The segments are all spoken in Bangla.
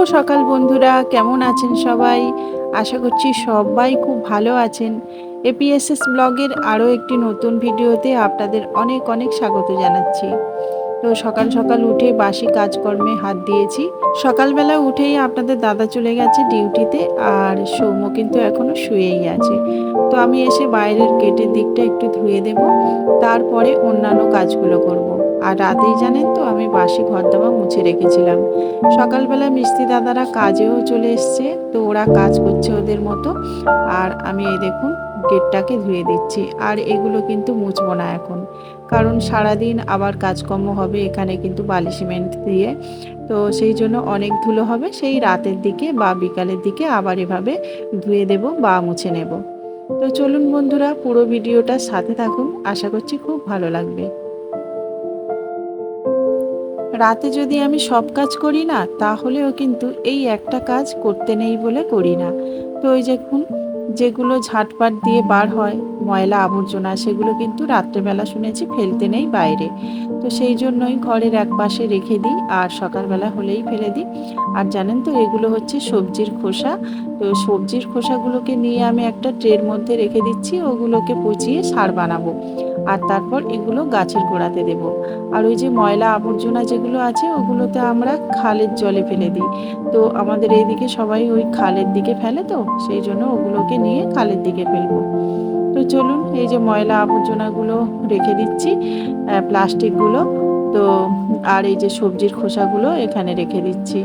সকাল বন্ধুরা, কেমন আছেন সবাই? আশা করছি সবাই খুব ভালো আছেন। এপিএসএস ব্লগের আরও একটি নতুন ভিডিওতে আপনাদের অনেক অনেক স্বাগত জানাচ্ছি। তো সকাল সকাল উঠে বাসি কাজকর্মে হাত দিয়েছি। সকালবেলা উঠেই আপনাদের দাদা চলে গেছে ডিউটিতে, আর সৌম্য কিন্তু এখনও শুয়েই আছে। তো আমি এসে বাইরের গেটের দিকটা একটু ধুয়ে দেব, তারপরে অন্যান্য কাজগুলো করব। আর রাতেই জানেন তো আমি বাসি ঘর দাবা মুছে রেখেছিলাম। সকালবেলা মিস্ত্রি দাদারা কাজেও চলে এসছে, তো ওরা কাজ করছে ওদের মতো। আর আমি এই দেখুন গেটটাকে ধুয়ে দিচ্ছি। আর এগুলো কিন্তু মুছবো না এখন, কারণ সারাদিন আবার কাজকর্ম হবে এখানে কিন্তু বালি সিমেন্ট দিয়ে। তো সেই জন্য অনেক ধুলো হবে, সেই রাতের দিকে বা বিকালের দিকে আবার এভাবে ধুয়ে দেব বা মুছে নেব। তো চলুন বন্ধুরা, পুরো ভিডিওটা সাথে থাকুন, আশা করছি খুব ভালো লাগবে। রাতে যদি আমি সব কাজ করি না, তাহলেও কিন্তু এই একটা কাজ করতে নেই বলে করি না। তো ওই দেখুন, যেগুলো ঝাঁটপাট দিয়ে বার হয় ময়লা আবর্জনা, সেগুলো কিন্তু রাত্রেবেলা শুনেছি ফেলতে নেই বাইরে। তো সেই জন্যই ঘরের এক পাশে রেখে দিই, আর সকালবেলা হলেই ফেলে দিই। আর জানেন তো এগুলো হচ্ছে সবজির খোসা। তো সবজির খোসাগুলোকে নিয়ে আমি একটা ট্রের মধ্যে রেখে দিচ্ছি, ওগুলোকে পচিয়ে সার বানাবো। আর তারপর এগুলো গাছের গোড়াতে দেব। আর ওই যে ময়লা আবর্জনা যেগুলো আছে ওগুলোতে আমরা খালের জলে ফেলে দিই। তো আমাদের এইদিকে সবাই ওই খালের দিকে ফেলে, তো সেই জন্য ওগুলোকে নিয়ে খালের দিকে ফেলবো। তো চলুন, এই যে ময়লা আবর্জনাগুলো রেখে দিচ্ছি, প্লাস্টিকগুলো। তো আর এই যে সবজির খোসাগুলো এখানে রেখে দিচ্ছি।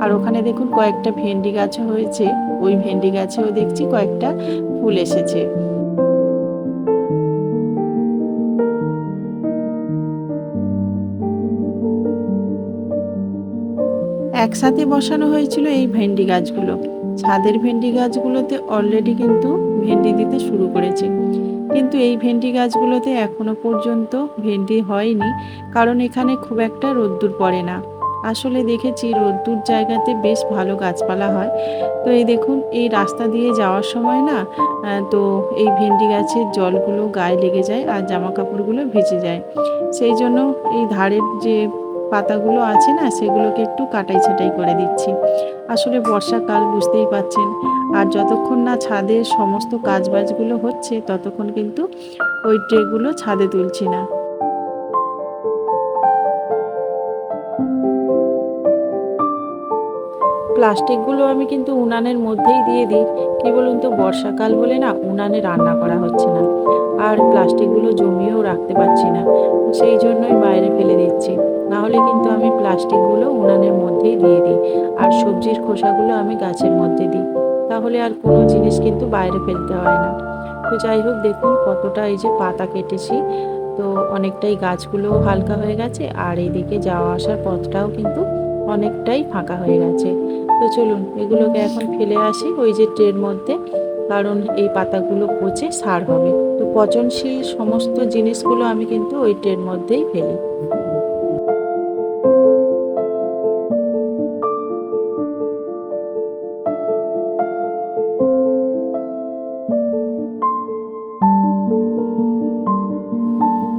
আর ওখানে দেখুন কয়েকটা ভেন্ডি গাছও হয়েছে, ওই ভেন্ডি গাছেও দেখছি কয়েকটা ফুল এসেছে। একসাথে বসানো হয়েছিল এই ভেন্ডি গাছগুলো। ছাদের ভেন্ডি গাছগুলোতে অলরেডি কিন্তু ভেন্ডি দিতে শুরু করেছে, কিন্তু এই ভেন্ডি গাছগুলোতে এখনো পর্যন্ত ভেন্ডি হয়নি, কারণ এখানে খুব একটা রোদ্দুর পড়ে না। আসলে দেখেছি রোদ্দুর জায়গাতে বেশ ভালো গাছপালা হয়। তো এই দেখুন, এই রাস্তা দিয়ে যাওয়ার সময় না, তো এই ভেন্ডি গাছের জলগুলো গায়ে লেগে যায় আর জামা কাপড়গুলো ভিজে যায়। সেই জন্য এই ধারের যে পাতাগুলো আছে না, সেগুলোকে একটু কাটাই ছাঁটাই করে দিচ্ছি। আসলে বর্ষাকাল বুঝতেই পাচ্ছেন, আর যতক্ষণ না ছাদের সমস্ত কাজবাজগুলো হচ্ছে ততক্ষণ কিন্তু ওই ট্রেগুলো ছাদে তুলছি না। প্লাস্টিকগুলো আমি কিন্তু উনানের মধ্যেই দিয়ে দিই। কী বলুন তো, বর্ষাকাল বলে না উনানে রান্না করা হচ্ছে না, আর প্লাস্টিকগুলো জমিয়েও রাখতে পারছি না। সেই জন্যই বাইরে ফেলে দিচ্ছি। না হলে কিন্তু আমি প্লাস্টিকগুলো উনানের মধ্যেই দিয়ে দিই, আর সবজির খোসাগুলো আমি গাছের মধ্যে দিই। তাহলে আর কোনো জিনিস কিন্তু বাইরে ফেলতে হয় না। তো যাই হোক, দেখুন কতটা এই যে পাতা কেটেছি। তো অনেকটাই গাছগুলো হালকা হয়ে গেছে, আর এইদিকে যাওয়া আসার পথটাও কিন্তু অনেকটাই ফাঁকা হয়ে গেছে। তো চলুন এগুলোকে এখন ফেলে আসি ওই যে ট্রের মধ্যে, কারণ এই পাতাগুলো পচে সার হবে। তো পচনশীল সমস্ত জিনিসগুলো আমি কিন্তু ওই ট্রের মধ্যেই ফেলি।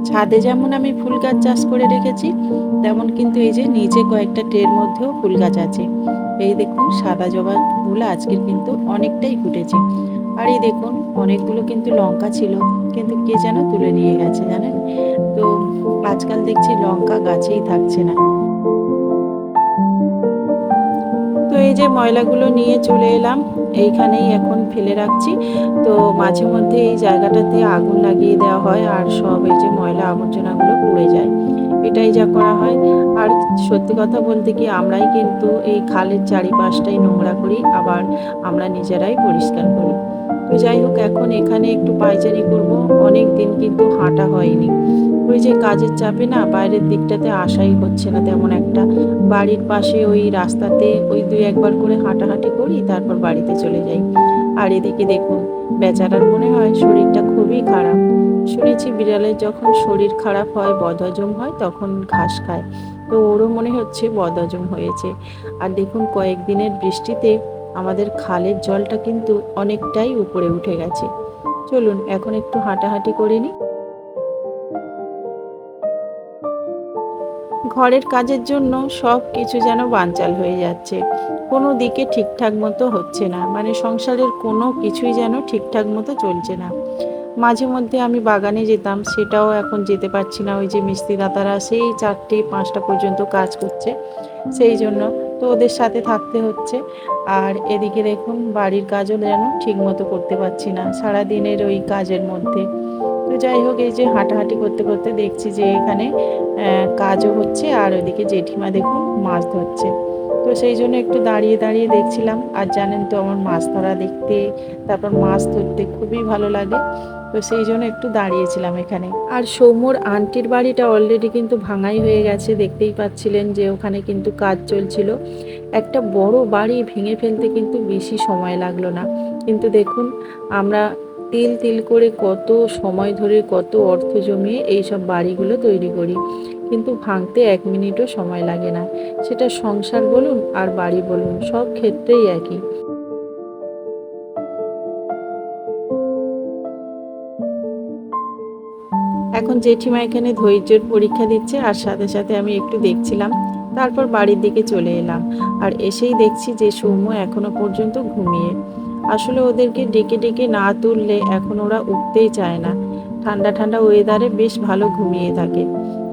ছাদে যেমন আমি ফুল গাছ চাষ করে রেখেছি, তেমন কিন্তু এই যে নিচে কয়েকটা ট্রের মধ্যেও ফুল গাছ আছে। এই দেখুন সাদা জবা ফুল আজকের কিন্তু অনেকটাই ফুটেছে। আর এই দেখুন অনেকগুলো কিন্তু লঙ্কা ছিল, কিন্তু কে যেন তুলে নিয়ে গেছে জানেন। তো আজকাল দেখছি লঙ্কা গাছেই থাকছে না। তো এই যে ময়লাগুলো নিয়ে চলে এলাম, এইখানেই এখন ফেলে রাখছি। তো মাঝে মধ্যে এই জায়গাটাতে আগুন লাগিয়ে দেওয়া হয়, আর সব এই যে ময়লা আবর্জনাগুলো পুড়ে যায়। এটাই যা করা হয়। আর সত্যি কথা বলতে কি, আমরাই কিন্তু এই খালের চারিপাশটাই নোংরা করি, আবার আমরা নিজেরাই পরিষ্কার করি। তো যাই হোক, এখন এখানে একটু পায়চারি করব। অনেক দিন কিন্তু হাঁটা হয়নি, ওই যে কাজের চাপে না বাইরের দিকটাতে আসাই হচ্ছে না তেমন একটা। বাড়ির পাশে ওই রাস্তাতে ওই দুই একবার করে হাঁটাহাঁটি করি, তারপর বাড়িতে চলে যাই। আর এদিকে দেখুন, বেচারার মনে হয় শরীরটা খুবই খারাপ। শুনেছি বিড়ালের যখন শরীর খারাপ হয়, বদহজম হয়, তখন ঘাস খায়। তো ওরও মনে হচ্ছে বদহজম হয়েছে। আর দেখুন কয়েকদিনের বৃষ্টিতে আমাদের খালের জলটা কিন্তু অনেকটাই উপরে উঠে গেছে। চলুন এখন একটু হাঁটাহাঁটি করে নিই। ঘরের কাজের জন্য সব কিছু যেন বানচাল হয়ে যাচ্ছে, কোনো দিকে ঠিকঠাক মতো হচ্ছে না, মানে সংসারের কোনো কিছুই যেন ঠিকঠাক মতো চলছে না। মাঝে মধ্যে আমি বাগানে যেতাম, সেটাও এখন যেতে পারছি না। ওই যে মিস্ত্রি দাদারা সেই 4টে 5টা পর্যন্ত কাজ করছে, সেই জন্য তো ওদের সাথে থাকতে হচ্ছে। আর এদিকে দেখুন বাড়ির কাজও যেন ঠিক মতো করতে পারছি না সারাদিনের ওই কাজের মধ্যে। তো যাই হোক, এই যে হাঁটাহাঁটি করতে করতে দেখছি যে এখানে কাজও হচ্ছে, আর ওইদিকে জেঠিমা দেখুন মাছ ধরছে। তো সেই জন্য একটু দাঁড়িয়ে দাঁড়িয়ে দেখছিলাম। আর জানেন তো আমার মাছ ধরা দেখতে, তারপর মাছ ধরতে খুবই ভালো লাগে। তো সেই জন্য একটু দাঁড়িয়েছিলাম এখানে। আর সৌম্যর আন্টির বাড়িটা অলরেডি কিন্তু ভাঙাই হয়ে গেছে, দেখতেই পাচ্ছিলেন যে ওখানে কিন্তু কাজ চলছিল। একটা বড় বাড়ি ভেঙে ফেলতে কিন্তু বেশি সময় লাগলো না, কিন্তু দেখুন আমরা তিল তিল করে কত সময় ধরে কত অর্থ জমিয়ে এই সব বাড়িগুলো তৈরি করি, কিন্তু ভাঙতে 1 মিনিটও সময় লাগে না। সেটা সংসার বলুন আর বাড়ি বলুন, সব ক্ষেত্রেই একই। এখন জেঠিমা এখানে ধৈর্যের পরীক্ষা দিচ্ছে, আর সাথে সাথে আমি একটু দেখছিলাম। তারপর বাড়ির দিকে চলে এলাম, আর এসেই দেখছি যে সৌম্য এখনো পর্যন্ত ঘুমিয়ে। আসলে ওদেরকে ডেকে ডেকে না তুললে এখন ওরা উঠতেই চায় না। ঠান্ডা ঠান্ডা ওয়েদারে বেশ ভালো ঘুমিয়ে থাকে।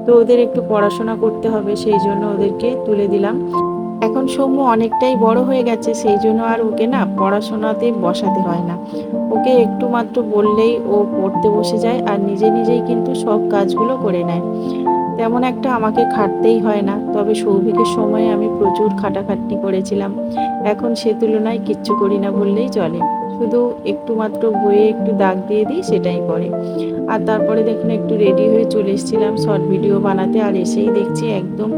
তো ওদের একটু পড়াশোনা করতে হবে, সেই জন্য ওদেরকে তুলে দিলাম। এখন সৌম্য অনেকটাই বড় হয়ে গেছে, সেই জন্য আর ওকে না পড়াশোনাতে বসাতে হয় না। ওকে একটু মাত্র বললেই ও পড়তে বসে যায়, আর নিজে নিজেই কিন্তু সব কাজগুলো করে নেয়। তেমন একটা আমাকে খাটতেই হয় না। তবে সৌভিকের সময়ে আমি প্রচুর খাটাখাটনি করেছিলাম, এখন সে তুলনায় কিচ্ছু করি না বললেই চলে। শুধু একটু মাত্র বইয়ে একটু দাগ দিয়ে দিই, সেটাই পড়ে। আর তারপরে দেখুন একটু রেডি হয়ে চলে এসেছিলাম শর্ট ভিডিও বানাতে, আর এসেই দেখছি একদম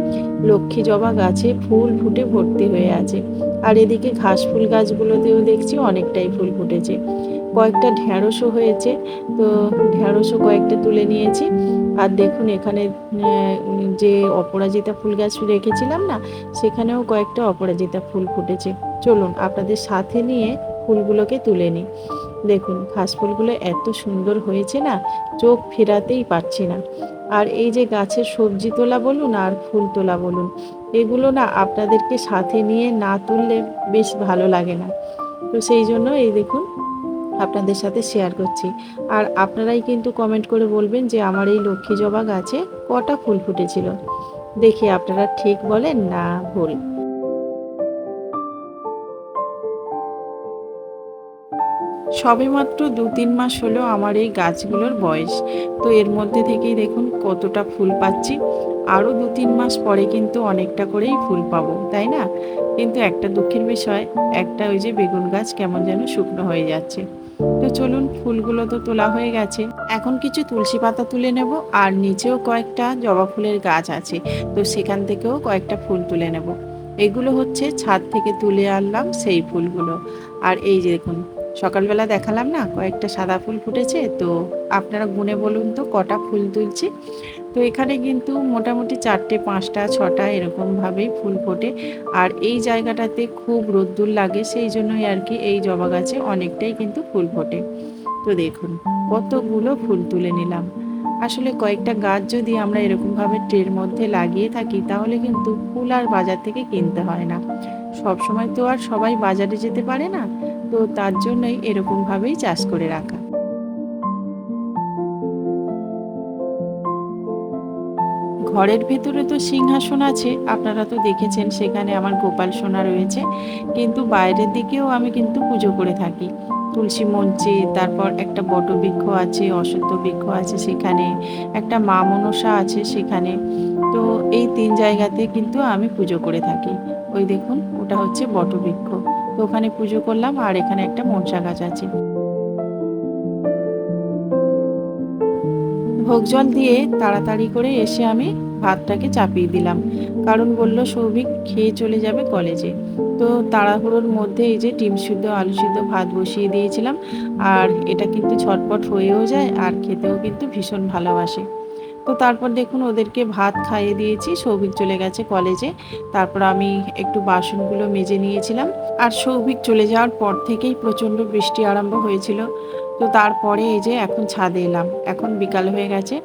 লক্ষ্মী জবা গাছে ফুল ফুটে ভর্তি হয়ে আছে। আর এদিকে ঘাস ফুল গাছগুলোতেও দেখছি অনেকটাই ফুল ফুটেছে। কয়েকটা ঢ্যাঁড়সও হয়েছে, তো ঢ্যাঁড়সও কয়েকটা তুলে নিয়েছি। আর দেখুন এখানে যে অপরাজিতা ফুল গাছ রেখেছিলাম না, সেখানেও কয়েকটা অপরাজিতা ফুল ফুটেছে। চলুন আপনাদের সাথে নিয়ে ফুলগুলোকে তুলে নিই। দেখুন ঘাস ফুলগুলো এত সুন্দর হয়েছে না, চোখ ফেরাতেই পারছি না। আর এই যে গাছের সবজি তোলা বলুন আর ফুল তোলা বলুন, এগুলো না আপনাদেরকে সাথে নিয়ে না তুললে বেশ ভালো লাগে না। তো সেই জন্য এই দেখুন আপনাদের সাথে শেয়ার করছি। আর আপনারাই কিন্তু কমেন্ট করে বলবেন যে আমার এই লক্ষ্মী জবা গাছে কটা ফুল ফুটেছিল। দেখি আপনারা ঠিক বলেন না ভুল। সবেমাত্র 2-3 মাস হলো আমার এই গাছগুলোর বয়স, তো এর মধ্যে থেকেই দেখুন কতটা ফুল পাচ্ছি। আরও 2-3 মাস পরে কিন্তু অনেকটা করেই ফুল পাবো, তাই না? কিন্তু একটা দুঃখের বিষয়, একটা ওই যে বেগুন গাছ কেমন যেন শুকনো হয়ে যাচ্ছে। তো চলুন, ফুলগুলো তো তোলা হয়ে গেছে, এখন কিছু তুলসী পাতা তুলে নেব। আর নিচেও কয়েকটা জবা ফুলের গাছ আছে, তো সেখান থেকেও কয়েকটা ফুল তুলে নেব। এগুলো হচ্ছে ছাদ থেকে তুলে আনলাম সেই ফুলগুলো। আর এই যে দেখুন, সকালবেলা দেখালাম না কয়েকটা সাদা ফুল ফুটেছে, তো আপনারা গুনে বলুন তো কটা ফুল তুলছি। তো এখানে কিন্তু মোটামুটি 4টে 5টা 6টা এরকমভাবেই ফুল ফোটে। আর এই জায়গাটাতে খুব রোদ্দুর লাগে, সেই জন্যই আর কি এই জবা গাছে অনেকটাই কিন্তু ফুল ফোটে। তো দেখুন কতগুলো ফুল তুলে নিলাম। আসলে কয়েকটা গাছ যদি আমরা এরকমভাবে ট্রের মধ্যে লাগিয়ে থাকি, তাহলে কিন্তু ফুল আর বাজার থেকে কিনতে হয় না। সব সময় তো আর সবাই বাজারে যেতে পারে না, তো তার জন্যই এরকমভাবেই চাষ করে রাখা। ঘরের ভেতরে তো সিংহাসন আছে, আপনারা তো দেখেছেন, সেখানে আমার গোপাল সোনা রয়েছে। কিন্তু বাইরের দিকেও আমি কিন্তু পুজো করে থাকি। তুলসী মঞ্চে, তারপর একটা বটবৃক্ষ আছে, অশ্বত্থ বৃক্ষ আছে সেখানে, একটা মা মনসা আছে সেখানে। তো এই 3 জায়গাতে কিন্তু আমি পুজো করে থাকি। ওই দেখুন ওটা হচ্ছে বটবৃক্ষ, তো ওখানে পুজো করলাম। আর এখানে একটা মনসা গাছ আছে। ভোগ জল দিয়ে তাড়াতাড়ি করে এসে আমি ভাতটাকে চাপিয়ে দিলাম, কারণ বলল সৌভিক খেয়ে চলে যাবে কলেজে। তো তাড়াহুড়োর মধ্যে এই যে ডিম সিদ্ধ আলু সিদ্ধ ভাত বসিয়ে দিয়েছিলাম। আর এটা কিন্তু ঝটপট হয়েও যায়, আর খেতেও কিন্তু ভীষণ ভালোবাসে। তো তারপর দেখুন ওদেরকে ভাত খাইয়ে দিয়েছি, সৌভিক চলে গেছে কলেজে। তারপর আমি একটু বাসনগুলো মেজে নিয়েছিলাম। আর সৌভিক চলে যাওয়ার পর থেকেই প্রচণ্ড বৃষ্টি আরম্ভ হয়েছিল। তো তারপরে এই যে এখন ছাদে এলাম, এখন বিকাল হয়ে গেছে।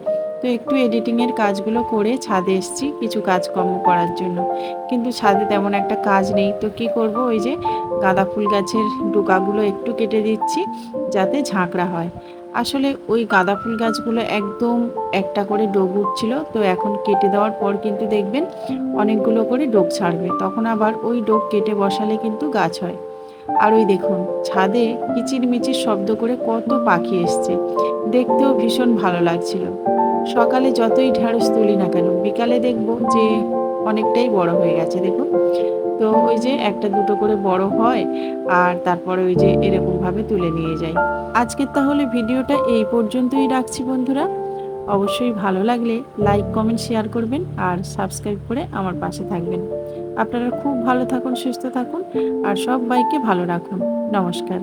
তো একটু এডিটিংয়ের কাজগুলো করে ছাদে এসেছি কিছু কাজকর্ম করার জন্য। কিন্তু ছাদে তেমন একটা কাজ নেই, তো কি করব, ওই যে গাঁদা ফুল গাছের ডোকাগুলো একটু কেটে দিচ্ছি যাতে ঝাঁকড়া হয়। আসলে ওই গাঁদা ফুল গাছগুলো একদম একটা করে ডোক উঠছিল, তো এখন কেটে দেওয়ার পর কিন্তু দেখবেন অনেকগুলো করে ডোক ছাড়বে, তখন আবার ওই ডোক কেটে বসালে কিন্তু গাছ হয়। আর ওই দেখুন ছাদে কিচিরমিচির শব্দ করে কত পাখি এসছে, দেখতেও ভীষণ ভালো লাগছিল। সকালে যতই ঢেঁড়স তুলি না কেন, বিকালে দেখব যে অনেকটাই বড় হয়ে গেছে দেখুন। তো ওই যে একটা দুটো করে বড় হয়, আর তারপরে ওই যে এরকমভাবে তুলে নিয়ে যাই। আজকের তাহলে ভিডিওটা এই পর্যন্তই রাখছি বন্ধুরা। অবশ্যই ভালো লাগলে লাইক কমেন্ট শেয়ার করবেন আর সাবস্ক্রাইব করে আমার পাশে থাকবেন। আপনারা খুব ভালো থাকুন, সুস্থ থাকুন আর সবাইকে ভালো রাখুন। নমস্কার।